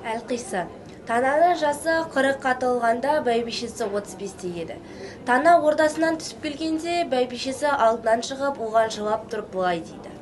Әлқиса. Тананың жасы 40-қа толғанда бәйбішесі 35-те еді. Тана ордасынан түсіп келгенде бәйбішесі алдынан шығып, оған жауап тұрып бұлай дейді.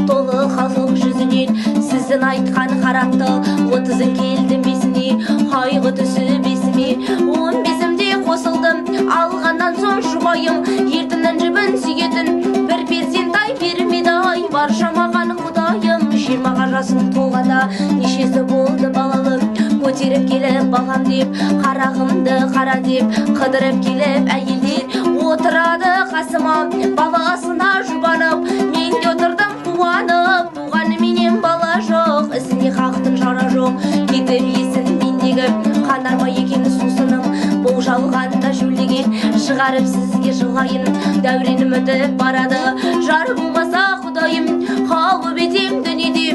Толы халық жүзінен сіздің айтқан қарапты 30-ын келдім бесіне қайғы түсі бесіме 15-імде қосылдым алғаннан соң жұбайым ертімнің жібін сүйетін бір перзент ай бермеді ай барша маған құдайым 20-ға жасым толғанда нешесі болды балалым көтеріп келіп балам деп қарағымды қара деп қыдырып келіп әйелдер отырады қасыма баласына жұбанып мен де отырдым қуанып туғаны менен бала жоқ ісіне қақтың жара жоқ кетіп есін мендегі қанарма екен сусыным бұл жалғанда жүлдеген шығарып сізге жылайын дәуренім өтіп барады жар болмаса құдайым қалып етем дүниеде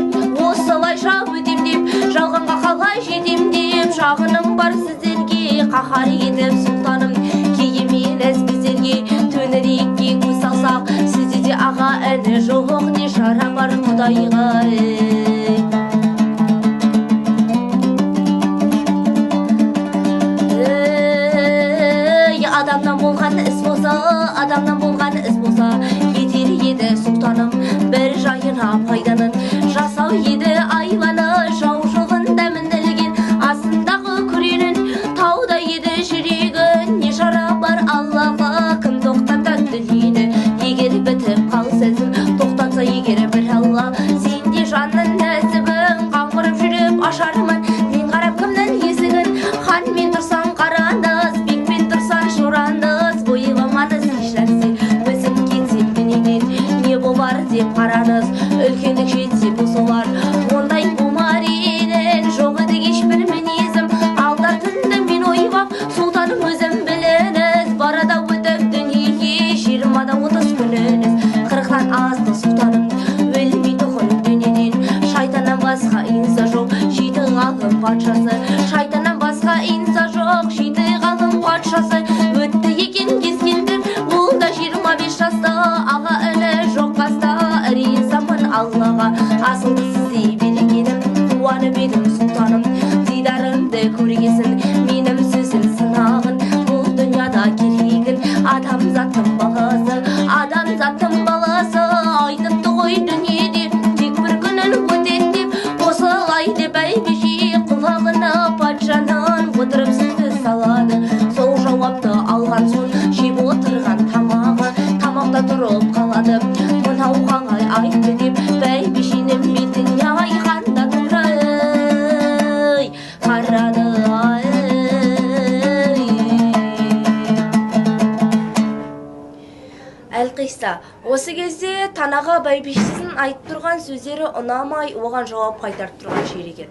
осылайша өтем деп жалғанға қалай жетем деп шағыным бар сіздерге қаһар етіп сұлтаным кейіменіз біздерге төңірекке көз салсақ сізде де аға іні жоқ не шара бар құдайға адамнан болған іс болса етер еді сұлтаным бір жайына пайданын жасау еді айланы жау жоғын дәмін ілген астындағы күренін тауда еді жүрегін не шара бар аллаға кім тоқтатады дүниені егер бітіп қалса ізім тоқтатса егер бір алла сенде жанның нәсібін қаңғырып жүріп ашармын мен қарап кімнің есігін ханмен тұрсаң қарандыз бекпен тұрсаң шорандыз ойламаңыз еш нәрсе өзім кетсем дүниеден не болар деп қараңыз үлкендік жетсе бұл солар ондай болмар еді жоқ еді ешбір мінезім алдар түнді мен ойбап сұлтаным өзім біліңіз барада өтіп дүниеге 20-да 30 күніңіз 40-тан асты сұлтаным өлмей тұғын дүниеден шайтаннан басқа инса жоқ жеті ғалым патшасы шайтаннан басқа инса жоқ жеті ғалым патшасы өтті екен кескендір ол да 25 жаста аға іні жоқ қаста ризамын аллаға асылды сіздей берекенім қуанып едім сұлтаным дидарымды көргесін менің сөзім сынағын бұл дүнияда керегін адамзаттың баласы айтыпты ғой дүниеде тек бір күнін өтеді деп осылай деп бәйбіше құлағына патшаның отырып сөзді салады сол жауапты алған соң жеп отырған тамақта тұрып қалады мынау қалай айтты деп бәйбішенің бетіне айқанда тұрай қарады Әлқиса. Осы кезде танаға бәйбішесінің айтып тұрған сөздері ұнамай оған жауап қайтарып тұрған жер екен.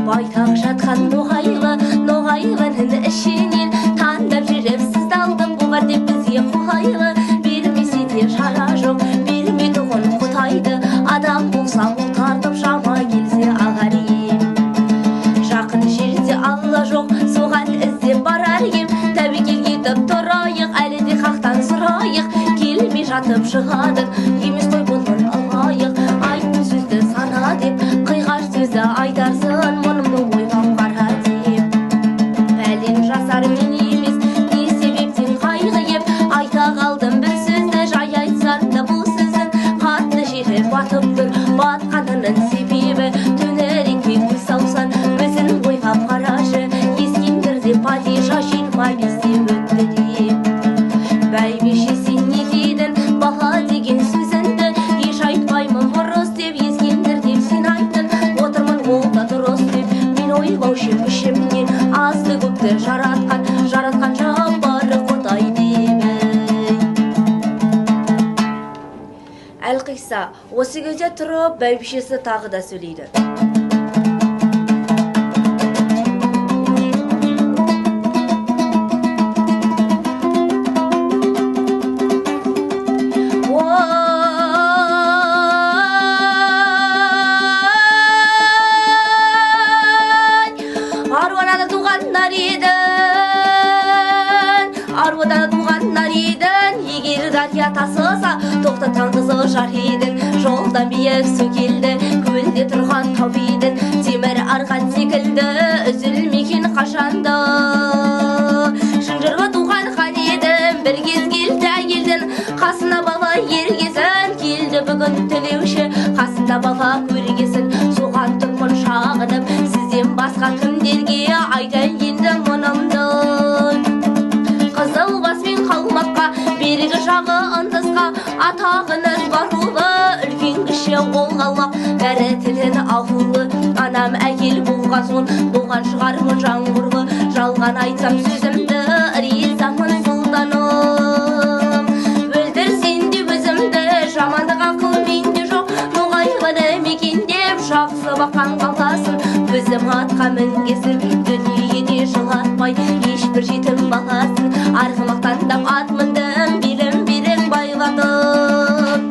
Байтақ жатқан ноғайлының ішінен таңдап жүріп сізді алдым болар деп бізге қолайлы бермесе де шара жоқ берме тұғын құдайды адам болса ол тартып жама келсе ағар ем жақын жерде алла жоқ соған іздеп барар ем тәуекел етіп тұрайық әлі де хақтан сұрайық келмей жатып шығадық емес қой бұның алайық айттың сөзді сана деп қиғаш сөзді айтарсың мұнымды ойлап қара деп бәлем жасар мен емес не себептен қайғы еп айта қалдым бір сөзді жай айтсам да бұл сөзін қатты жері батып тұр батқанының себебі төңірекке көз салсаң өзің ойлап қарашы ескендірде падиша 25-те өтті деп бәйбіше сен не дедің бала деген сөзіңді еш айтпаймын бұрыс деп ескендір деп сен айттың отырмын ол да дұрыс деп мен ойлаушы ішімнен азды көпті жаратқан жабары құдай деп Әлқиса. Осы кезде тұрып бәйбішесі тағы да сөйлейді. туғандар едің, аруда туғандар едің. Егер дария тасыса тоқтатқан қызыл жар едің. Жолдан биік су келді, көлде тұрған тау едің. Темір арқан секілді үзілмеген қашанды. Шынжырға туған хан едім, бір кез келді әйелдің қасына бала ергесін. Келді бүгін тілеуші қасында бала көргесін. Соған тұрмын шағынып, сізден басқа кімдерге айтайын енді мұнымды. Қызыл баспен қалмаққа, берегі жағы ындысқа, атағыңыз бар ұлы, үлкен кіші қолға алмақ, бәрі тілін ақылы. Анам әйел болған соң болған шығармын жаңғырлы. Жалған айтсам сөзімді, ризамын сұлтаным. Өлтірсен де өзімді, жамандық ақыл менде жоқ. Ноғайлы мекендеп жақсы баққан қаласын. Өзім атқа мінгесін, дүниеде жылатпай ешбір жетім баласын. Арғымақтандап ат міндім, белім берек байладым.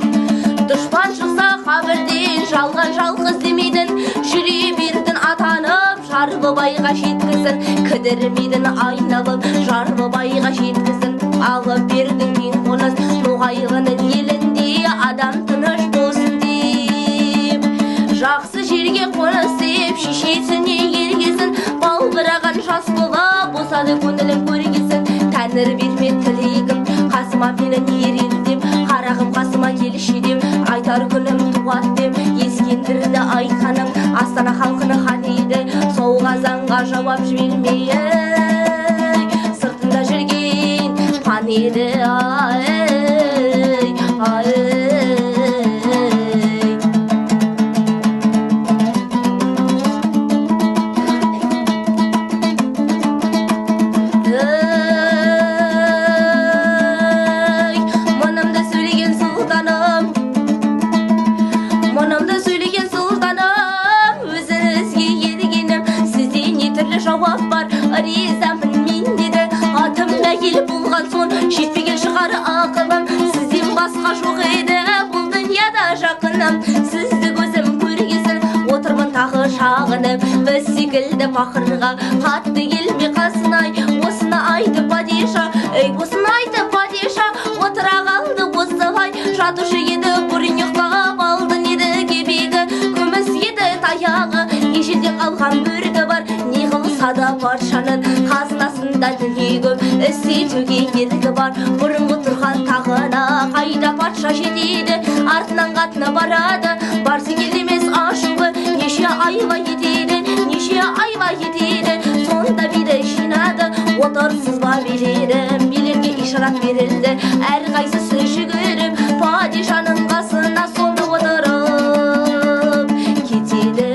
Дұшпан шықса қабірден жалған жалғыз демейдің. Жүре бердің атанып, жарғы байға жеткізін. Кідірмейдің айналып, жарғы байға жеткізін. Алып бердің мен қоныс, Ноғайлының елінде адам тыныш болсын деп. Жақсы жерге қоныс деп, шешесіне ергесін. Балбыраған жас бола, босады көңілім көргесін. Тәңір бермек тілегім, қасыма менің ерелдем. Қарағым қасыма келші деп, айтар күнім туат деп. Ескендірді айтқаным, Астана халқыны хан еді. Соуға заңға жауап жібермей, сыртында жүрген хан еді. Жауап бар, ризамын мен деді. Атым әйел болған соң жетпеген шығар ақылым. Сізден басқа жоқ еді бұл дүнияда жақыным. Сізді көзім көргесін, отырмын тағы шағынып. Біз секілді пақырға қатты келме қасынай. Осыны айты падиша, осыны айты падиша. Отыра қалды осылай, жатушы еді бұрын ұйықтап алды еді кебегі. Күміс еді таяғы, ежелден қалған бөрігі бар. Сада паршаның қазынасында дүние көп, істетуге ерігі бар. Бұрынғы тұрған тағына қайда патша жетеді, артынан қатына барады. Барсы келдемес ашуы, неше айла етеді, неше айла етеді. Сонда биді жинады, отырсыз ба береді. Билерге ишарат берілді, әрқайсысы жүгіріп, падишаның қасына сонда отырып кетеді.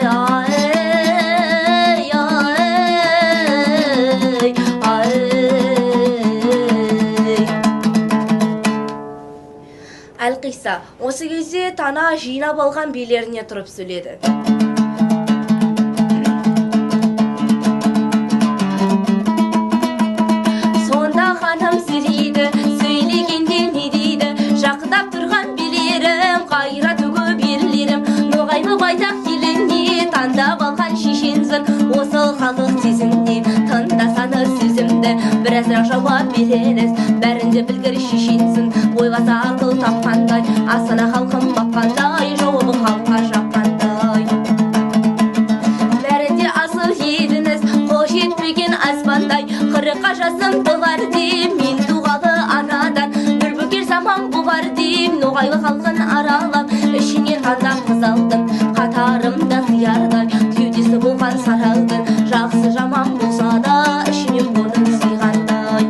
Әлқиса осы кезде Тана жинап алған билеріне тұрып сөйледі. Сонда ханым сірейді, сөйлегенде не дейді? Жақындап тұрған билерім, қайрат өгіп ерлерім. Ноғайлы байтақ еліне таңдап алған шешенсің. Осы халық сезімде тыңдасаны сөзімді, біразырақ жауап береріз. Бәрінде білгір шешенсің, ойласа ақыл тапқандай. Астана халқым баққандай, жауабы халыққа жаққандай. Бәрінде асыл едіңіз, қол жетпеген аспандай. Қырыққа жасым болар деп, мен туғалы анадан. Бір бөкер заман болар деп, Ноғайлы халқын аралап, ішінен таңдап қыз алдым. Қатарымда сиярдай, кеудесі болған саралдың. Жақсы жаман болса да, ішінен бұның сыйғандай.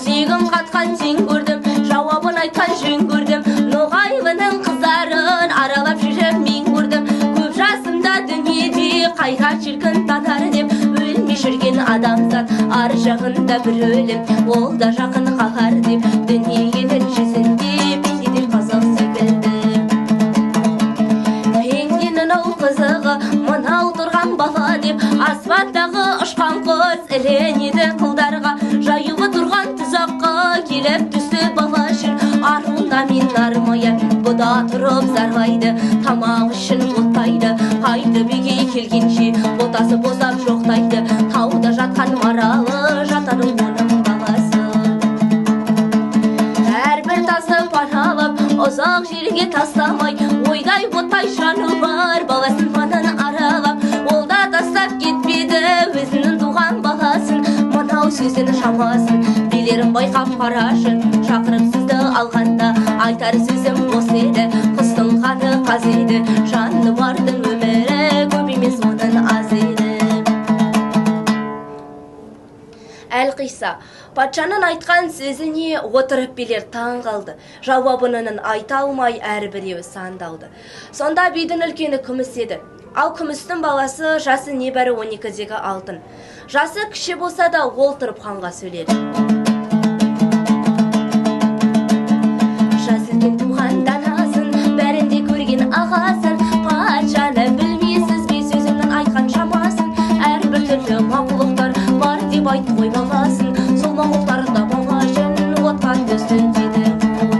Сүйгім қатқан сен көрдім, жауабын айтқан жөн көрдім. Ноғайлының қыздарын аралап жүріп мен көрдім. Көп жасымда дүниеде қайрат шіркін танар деп, өлмей жүрген адамзат ар жағында бір өлім, ол да жақын қағар деп. Дүниенің жүзінде пендеден қызық секілді. Пенденің ол қызығы мынау тұрған бала деп, аспандағы ұшқан құс ілінеді қылдарға. Жаюы тұрған тұзаққа келіп түсті бала жүр. Аруына мен армая бұда тұрып зарлайды, тамақ үшін оттайды. Қайды бүйге келгенше ботасы босап жоқтайды. Тауда жатқан мара жаны бар баласын манан аралап, ол да тастап кетпеді өзінің туған баласын. Мынау сөздің шамасын билерін байқап қарашы, шақырып сізді алғанда айтар сөзім осы еді. Құстың қаны қаз еді, жанды бардың өмірі көп емес оның аз еді. Әлқиса, патшаның айтқан сөзіне отырып билер таң қалды. Жауабының айта алмай әрбіреуі сандалды. Сонда бидің үлкені күміс еді. Ал күмістің баласы жасы небәрі 12-дегі алтын. Жасы кіші болса да ол тұрып ханға сөйледі. Жасылдың туған данасын, бәрінде көрген ағасын, патшаны білмейсіз бе сөзімнің айтқан шамасын. Әрбір түрлі мақұлықтар бар деп айтты ғой баласын, сол мақұлықтарда болғашын отқа түсті деді ғой.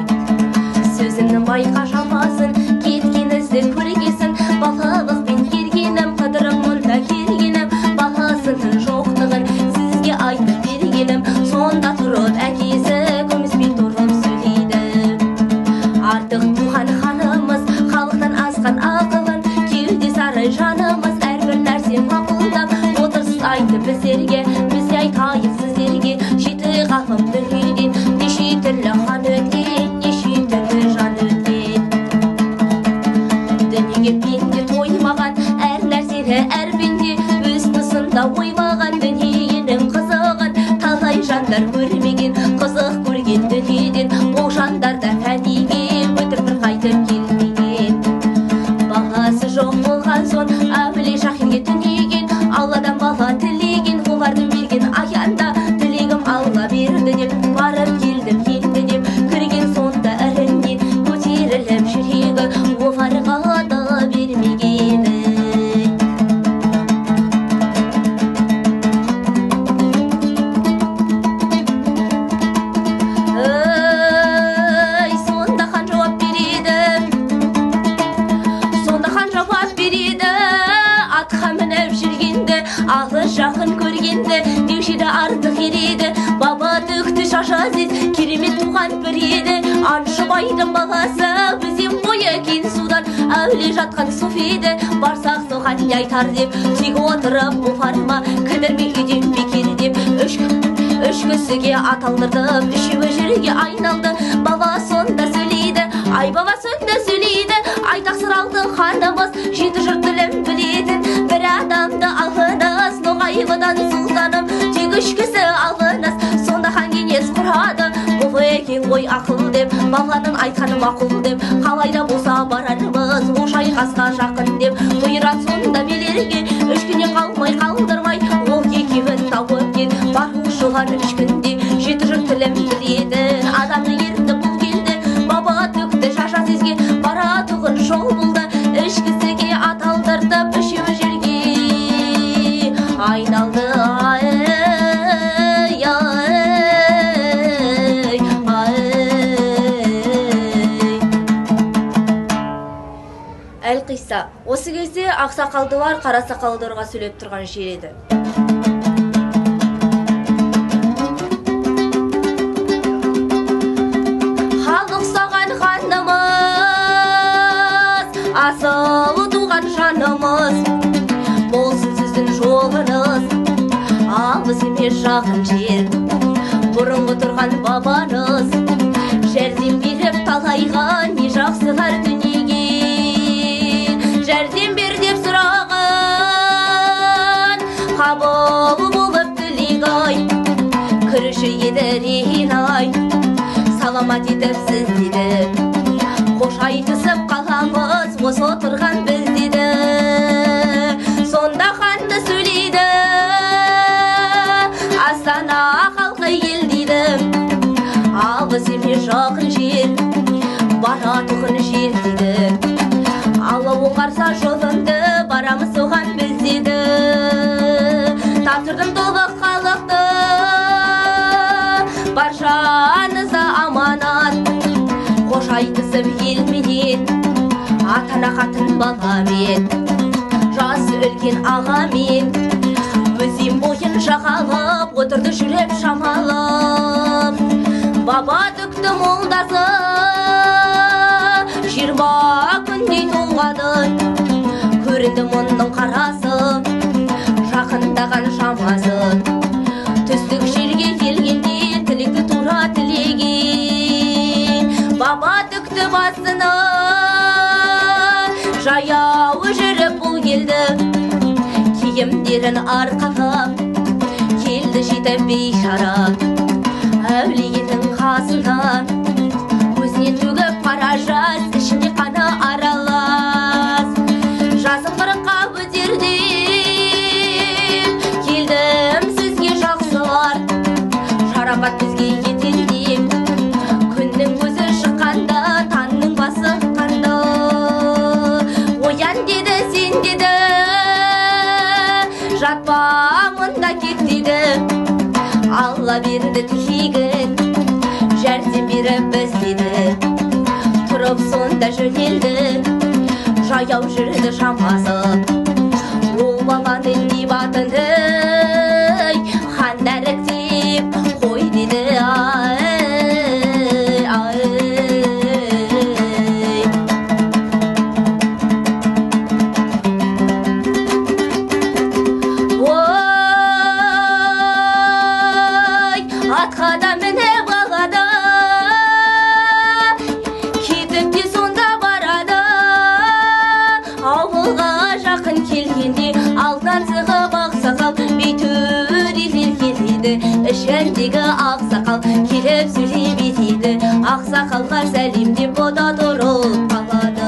Сөзімнің байқа шамасын, кеткен ізді көргесін, балалықпен келгенім, қыдырым мұнда келгенім, баласының жоқтығын сізге айтып бергенім. Сонда тұрып әкесі күміспен тұрып сөйлейді. Артық туған ханымыз, халықтан асқан ақылын, кеуде сары жанымыз, әрбір нәрсе мақұлдап отырсыз айтып біздерге. Біз айтайық сіздерге, жеті ғалым дүниеден неше түрлі хан өткен, неше түрлі жан өткен. Дүниеге пенде тоймаған, әр нәрсені әр пенде өз тұсында оймаған. Дүниенің қызығын талай жандар көрмеген, қызық көрген дүниеден ол жандар да фәниге өтірік қайтып келмеген. Бағасы жоқ болған соң әулие шахирге түнеген, Алладан бала тілеген, олардың берген аянда тілегім Алла берді деп барып келдім енді деп кірген. Сонда ірінен көтеріліп жүрегі оларға да бермегені. Сонда хан жауап береді, атқа мініп жүргенді, алыс жақын көргенді деуші де артық ереді. Баба төкті шашасыз, керемет туған бір еді. Аншы байдың баласы, өзен бойы кен судан әуле жатқан суф еді. Барсақ соған не айтар деп тек отырып бұларыма кідірмей үйден бекер деп үш кісіге аталдырдым, үшеуі жерге айналды. Бaba sonda söyleydi, ay baba sonda söyleydi. Ay taksır aldı xanımız, жеті жұрт тілін білетін. Bir адамды алғыныз, ноғайбыдан сұлтаным, тек үш кісі алғыныз. Сонда хан кеңес құрады, бұл екен ғой ақыл деп, баланың айтқаны мақұл деп, қалайда болса барарымыз, ол шайқасқа жақын деп. Бұйрат сонда белерге, үш күннен қалмай қалдырмай, ол екеуін тауып кел. Барушылар үш күнде, жеті жұрт тілін білетін. Адамды ерді бұл келді, баба төкті шаша сезге, баратұғын жол болды. Үш кісіге аталдыртып, үшеуі жерге айналды. Әлқиса, осы кезде ақсақалдылар қарасақалдарға сөйлеп тұрған жер еді. Халық саған ханымыз, асылы туған жанымыз, болсын сіздің жолыңыз, алыс емес жақын жер. Бұрынғы тұрған бабаныз, жәрдем беріп талайға, не жақсылар дүниеге жәрдем бер деп сұраған, қабыл болып тілегай. Күріші еді рейнай, саламат етіп сіз деді. Қош айтысып қаламыз, осы отырған біз деді. Сонда ханды сөйлейді, Астана халқы ел дейді. Алыс емес жақын жер, баратұғын жер дейді. Алла оңғарса жолыңды, барамыз соған біз деді. Тапсырдым толық халықты, баршаңызға аманат. Қош айтысып елменен, атана қатын баламен, жасы үлкен ағамен, өзен бойын жағалап, отырды жүріп шамалап. Баба төкті молдасы, 20 күндей толғады. еді мұның қарасы, жақындаған шамасы. Түстік жерге келгенде тілекті тура тілеген. Баба түкті басына, жаяу жүріп бұл келді. Киімдерін арқалап келді жетіп бейшара. Әулиенің қасынан көзіне төгіп қара жас, ішінде қаны аралас. Жасым 40-қа өтерде келдім сізге жақсылар. Шарапат бізге етер деп күннің көзі шыққанда, таңның басы қанды. Оян деді, сен деді, жатпа мұнда кет деді. Алла берді тілегін, жәрдем беріп біз деді. Тұрып сонда жөнелді, жаяу жүрді шамасы. Ол баланың не батыны хан дәріктеп қой деді. Атқа да мініп алады, кетіп те сонда барады. Ауылға жақын келгенде алдынан сығып ақсақал, бейтөрелер келеді. Ішіндегі ақсақал келіп сөйлеп етеді. Ақсақалға сәлемдеп ода тұрып қалады.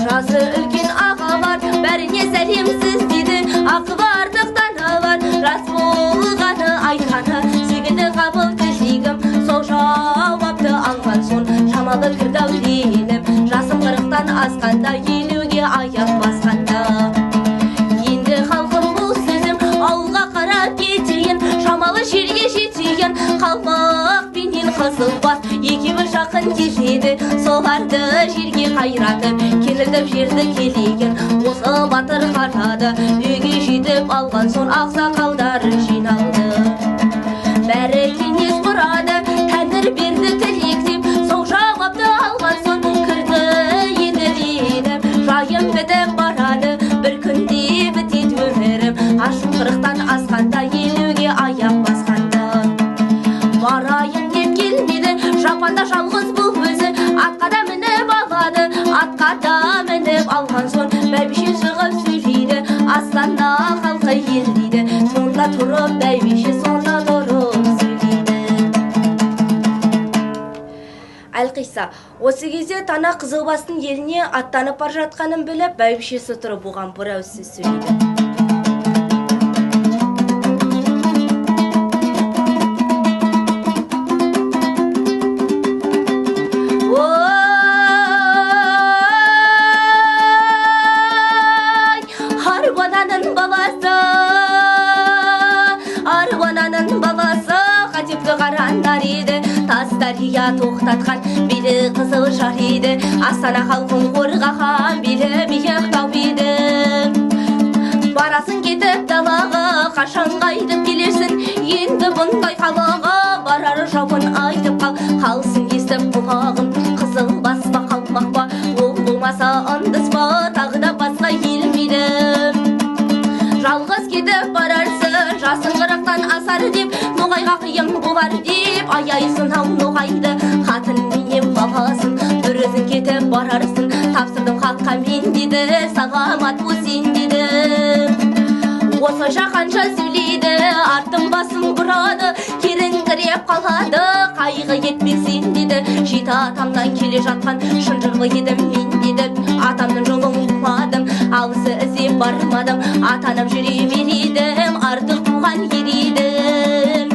Жасы үлкен аға бар, бәріне сәлемсіз деді. Ақы бардықтан алар, рас болғаны айтқаны. Сүйгенді қабыл тілегім, сол жауапты алған соң шамалы кірді әуленім. Жасым 40-тан асқанда, 50-ге аяқ басқанда. Енді халқым бұл сөзім, ауылға қарап кетейін. Шамалы жерге жетейін, қалмақ пенен Қызылбас екеуі жақын келеді. Соларды жерге қайратып, келдіп жерді келеген. Осы батыр қарады, үйге жетіп алған соң ақсақалдар жиналды. Бәрі кеңес құрады, тәңір берді тілектеп. Сол жауапты алған соң кірді енді ренім. Жайым бітіп барады, бір күнде бітеді өмірім. Ашым 40-тан асқанда, 50-ге аяқ басқанда. Барайын деп келмеді, жапанда жалғыз бұл өзі. Атқа да мініп алады, атқа да мініп алған соң бәйбіше шығып сөйлейді. Астана халқы ел дейді, сонда тұрып бәйбіше, сонда тұрып сөйлейді. Әлқиса, осы кезде Тана Қызылбастың еліне аттанып бар жатқанын біліп, бәйбішесі тұрып оған бірау сөз сөйлейді. Арғонаның баласы қатепті қарандар еді. Тастария тоқтатқан белі қызыл жар еді. Астана халқын қорғаған белі биік тау еді. Барасың кетіп далаға, қашан қайтып келерсің? Енді бұндай қалаға барар жауын айтып қал. Қалсын естіп құлағым, Қызылбас па қалмақ па? Ол болмаса ындыспа, тағы да басқа келмейді. Жалғыз кетіп барарсың, жасың 40-тан асар деп, ноғайға қиын болар деп, аяйсың ау ноғайды. Қатын менен баласын, бір өзің кетіп барарсың. Тапсырдым халыққа мен деді, сағамат болсын деді. Осы жақанша сөйлейді, артым басым бұрады, керіңкіреп қалады, қайғы етпексен деді. Жеті атамнан келе жатқан шынжырлы едім мен деді. Атамның жолын қуадым, алысы іздеп бармадым. Атанып жүре бередім, артық туған ередім.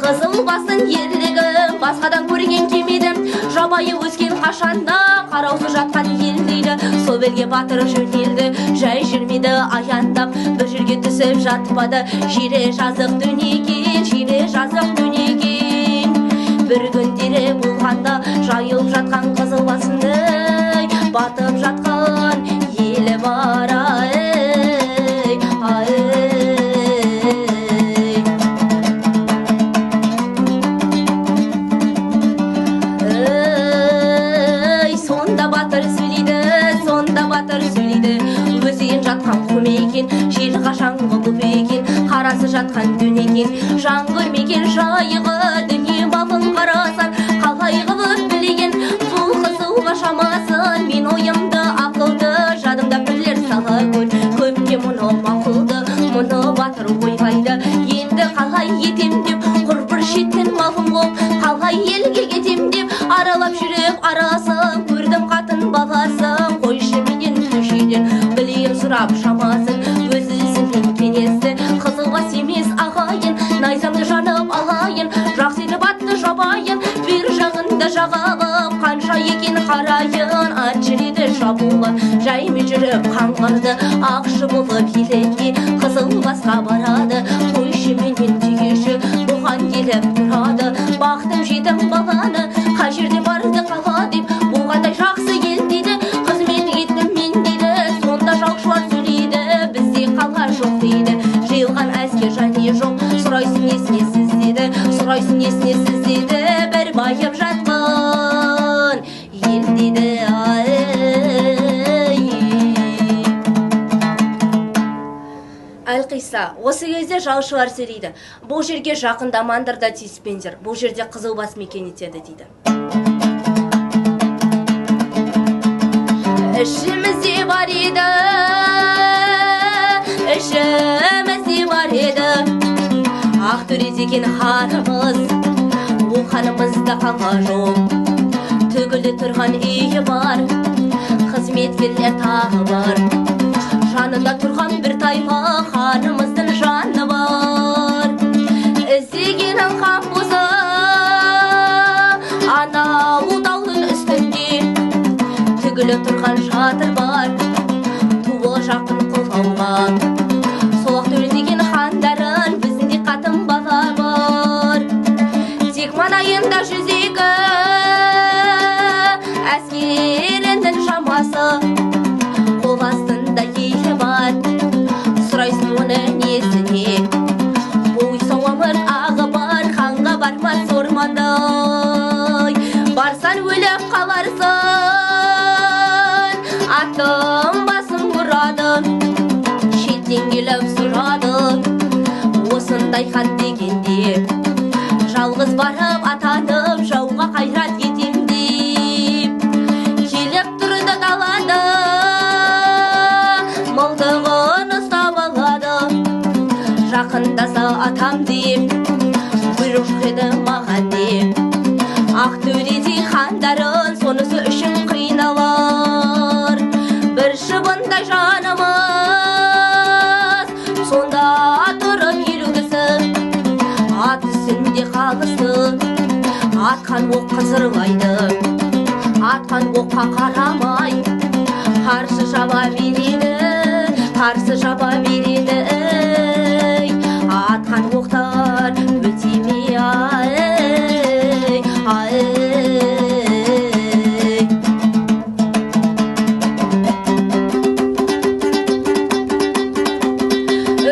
Қызылбастың ерлігі басқадан көрген кемедім. Жабайы өскен қашанда қараусыз жатқан ел дейді. Сол белге батыр жөнелді, жай жүрмеді аяндап. Бір жерге түсіп жатпады, жері жазық дөнекен, жері жазық дөнекен. Бір күндері болғанда жайылып жатқан Қызылбасынды батып жатқан елі бар. Sonda batır söyledi, sonda batır söyledi. дөнекен жан көрмеген жайығы дүние бабын қарасан қалай қылып білеген бұл қызуға шамасын мен ойымды ақылды жадымда бірлер сала көпке мұны мақұлды мұны батыр ойбайды енді қалай етем деп құр бір шеттен малым болып қалай елге кетем деп аралап жүріп арасын көрдім қатын баласын қойшы менен көшеден білейін сұрап шамасын өз ізімен кеңесті қызылбас емес ағайын найзамды жанып алайын жақсы етіп атты жабайын бер жағында жағалып қанша екен қарайын ат жүреді шабулы жаймен жүріп қаңғырды ақшы болып елге қызылбасқа барады қойшы менен түйеші бұған келіп тұрады бақтым жетім баланы қай жерде барды қала деп болғандай жақсы ел дейді қызмет еттім мен дейді сонда жаушылар сөйлейді бізде қала жоқ дейді жиылған әскер және жоқ сұрайсың несіне сіз деді сұрайсың несіне сіз деді бір байып жатқын ел дейді Әлқиса, осы кезде жаушылар сөйлейді. Бұл жерге жақындамаңдар да тиіспеңдер. Бұл жерде қызылбас мекен етеді дейді. Ішімізде бар еді, ішімізде бар еді Ақтөре деген ханымыз, ол ханымызда қала жоқ Төгілді тұрған үйі бар, қызметкерлер тағы бар Жанында тұрған бір тайпа ханымыздың жаны бар Іздегенің қан болса анау таудың үстінде Түгілі тұрған шатыр бар туы жақын қылауға Сол Ақтөре деген хандарын біздің қатын бала бар Тек маңайында жүзегі әскерінің шамасы Қол астында елі бар Сұрайсың оны несіне Ой сауамыр ағы бар Ханға бармас ормандай Барсан өліп қаларсың Аттың басын ұрады Шеттен келіп сұрады Осындай хан дегенде Жалғыз барып атанып Жауға қайрат етем деп Келіп тұрды далада Мылтығын ұстап алады Жақындаса атам деп Бұйрық жоқ еді маған деп Ақтөреде хандарын сонысы үшін қиналар Бір шыбындай жанымыз Сонда тұрып елу кісі Ат үстінде қалысты Атқан оқ қызырлайды Атқан оққа қарамай Қарсы жаба береді Қарсы жаба береді Атқан оқтар өтеме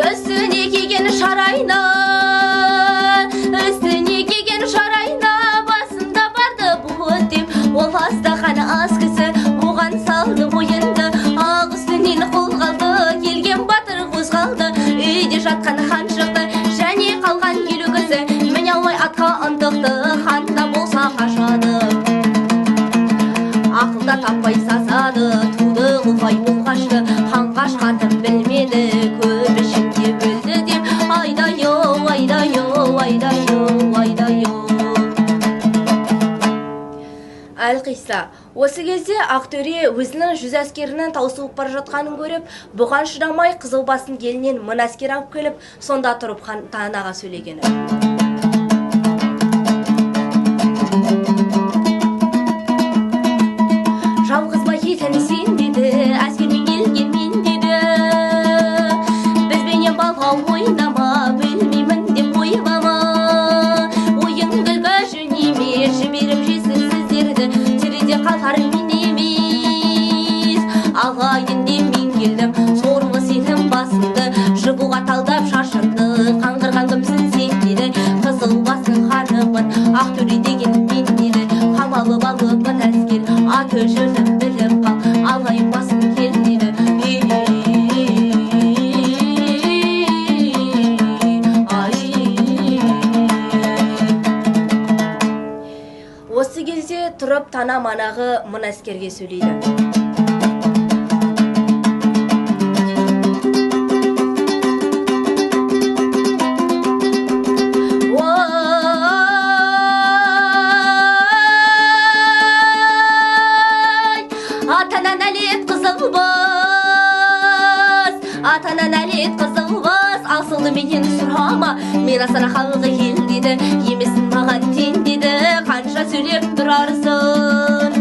Үстіне киген шарайна Үстіне киген шарайна Басында барды бұғыт деп Ол астақан аз кісі Оған салды ойынды Ақ үстінен қолғалды Келген батыр қозғалды Үйде жатқан хан шықты Және қалған елу кісі Міне олай атқа ынтықты Ханда болса қашады Ақылда таппай сасады Туды құлпай ол қашты Хан қашқанын білмеді Көп ішінде өлді деп Айдай-ой, айдай-ой, айдай-ой, айдай-ой Әлқиса, осы кезде Ақтөре өзінің 100 әскерінің таусылып бара жатқанын көріп, бұған шыдамай Қызылбастың елінен 1000 әскер алып келіп, сонда тұрып хан танаға сөйлегені. Жалғыз ба екен сен деді, әскермен келген мен деді. Бізбенен балға ойнама, білмеймін деп ойлама. Ойын күлкі жөнеме, жіберіп жесіз сіздерді, тереде қалар мен емес. Ағайын деп мен келдім, сорлы сенім басынды, жыбуға талдап шашынды, қаңғырған кімсін сен деді. Қызылбастың ханымын, Ақтөре деген мен деді. Қамалып алыппын әскер, аты жүрдім біліп қал, алайын басын кел деді. Ай тұрып тана манағы мына әскерге сөйлейді. Атана нәлет қызылбыз, асылды менен сұрама, мирасына халқы ел деді, емесін маған тен деді, қанша сөйлеп тұрарсың.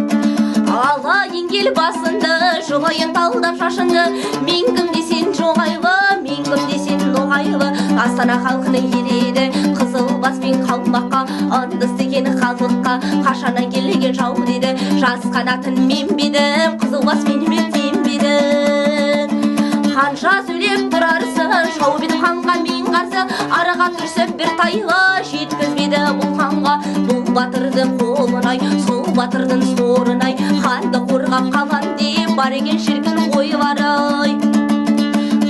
Ала еңгел басынды, жолайын талдап шашынды, мен кім десен жоғайлы, мен кім десен ноғайлы, Астана халқыны еледі, қызылбас пен қалмаққа, андыс деген халыққа, қашанан келген жау деді, жас қанатын мен бедім, қызылбас менімен тем бедім. Қанша сөйлеп тұрарсың, шау бедім ханға мен қарсы, араға түрсіп бір тайлы, жеткізбеді бұл ханға. Бұл батырды қолынай, сол батырдың сорынай, ханды қорғап қалған деп бар екен шіркін ойлары.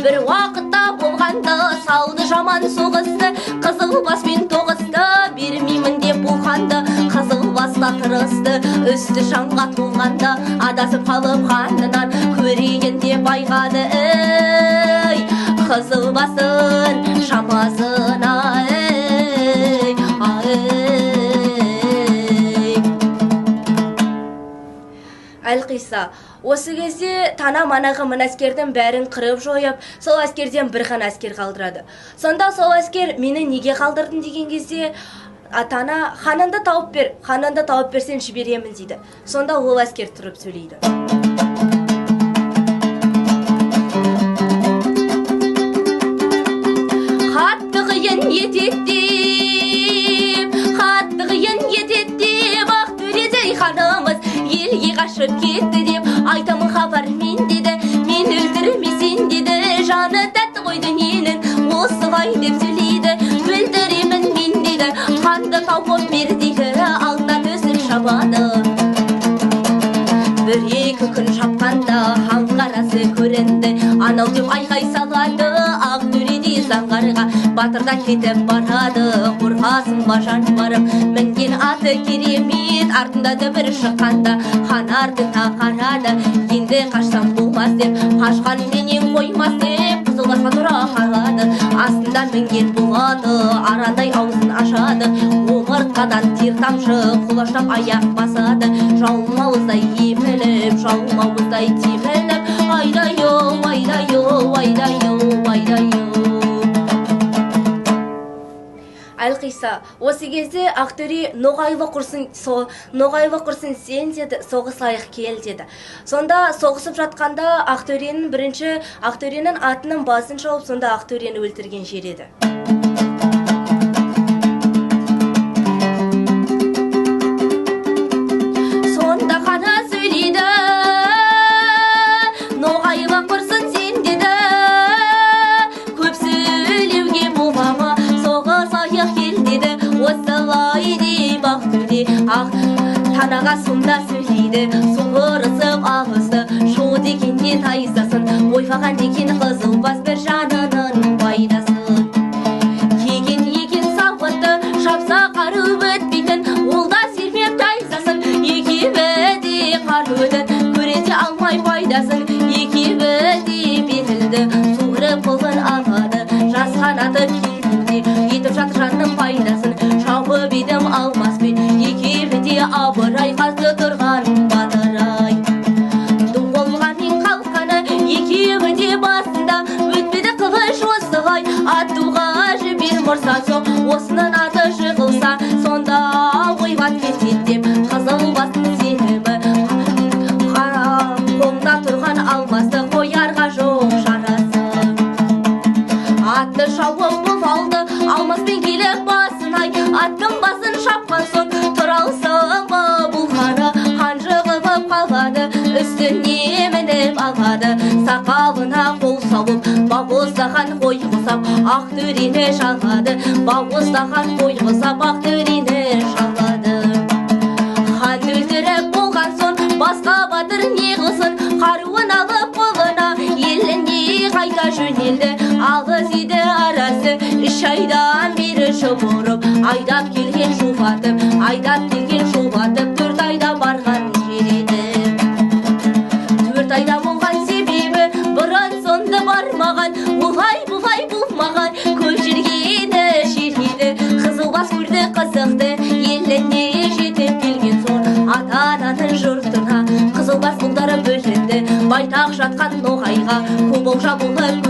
Бір уақытта болғанды, салды жаман соғысты, қызылбас пен тоғысты, бермеймін деп бұл ханды, қызылбаста тырысты, үсті шаңға толғанда, адасып қалып ханынан көрейін деп айғады. Қызылбасын шамасына Әлқиса, осы кезде тана манағы мына әскердің бәрін қырып жойып, сол әскерден бір ғана әскер қалдырады. Сонда сол әскер мені неге қалдырдың деген кезде, атана ханынды тауып бер, ханынды тауып берсен жіберемін дейді. Сонда ол әскер тұрып сөйлейді. Қатты қиын ететтеп, ақ төредей ханымыз елге қашып кетті деп айтамын хабар мен деді, мен өлтірмесен деді, жаны тәтті ғой дүниенің, осылай деп сөйлейді, өлтіремін мен деді, ханды тауып бер дейді, алдына төсіп шабады. Бір-екі күн шапқанда хан қарасы көрінді, анау деп айқай салады, ақ төредей заңғарға, батырда кетіп барады, қорғасын бажан барып, мінген аты керемет, артында дүбір шыққанда, хан артына қарады, енді қашсам болмас деп, қашқан менен қоймас деп, қызылбасқа тұра қалады, астында мінген болады, арандай аузын ашады, омыртқадан тер тамшы құлаштап аяқ басады, жаумауыздай еміліп, жаумауыздай теміліп, айдай-оу, айдай-оу, айдай-оу, айдай-оу. Әлқиса, осы кезде Ақтөре ноғайлы құрсын сен деді, соғысайық кел деді. Сонда соғысып жатқанда Ақтөренің атының басын шауып, сонда Ақтөрені өлтірген жер еді. Сонда қана сөйлейді, ноғайлы құрсын сен деді, көп сөйлеуге болмама, соғысайық кел деді, осылай деп Ақтөре танаға сонда сөйлейді, соғырысып ағысты, шу дегенде тайсасын, ойфаған деген қызылбас бір жанының пайдасын. Еген сауытты, шапса қару өтпейтін, ол да сермеп тайсасын, екеуі де қарудың, көреде алмай пайдасын, екеуі де берілді, суырып қолын алады, жас қанаты келді, етіп жатыр жанның пайдасын, шауып едім алмаспен, екеуі де абырай қазды тұрған батырай. Дұң болғанмен қалқаны, екеуі де басында, өтпеді қылыш осылай, атуға жібер мұрса соқ, осының аты жығылса, сонда ойбат кетет деп, қызылбастың сенімі, қолда тұрған алмасты қоярға жоқ шарасы. Атты шауып бұл алды, алмаспен келіп басынай, аттың басын шапқан соң, тұралсың ба бұл ханы, хан жығылып қалады, үстіне мініп алады, сақалына қол сауып, бауыздаған қой құсап, Ақтөрені жалады, бауыздаған қой құсап, Ақтөрені жалады. Хан өлтіріп болған соң, басқа батыр не қылсын, қаруын алып қолына, еліне қайта жөнелді, алғыз еді арасы, 3 айдан бері жұмырып, айдап келген шубатып, 4 айда бар бас көрді қызықты, еліне жетіп келген соң ата-ананың жұртына қызыл бас ұлдары бөлінді. Байтақ жатқан ноғайға қобалжа болып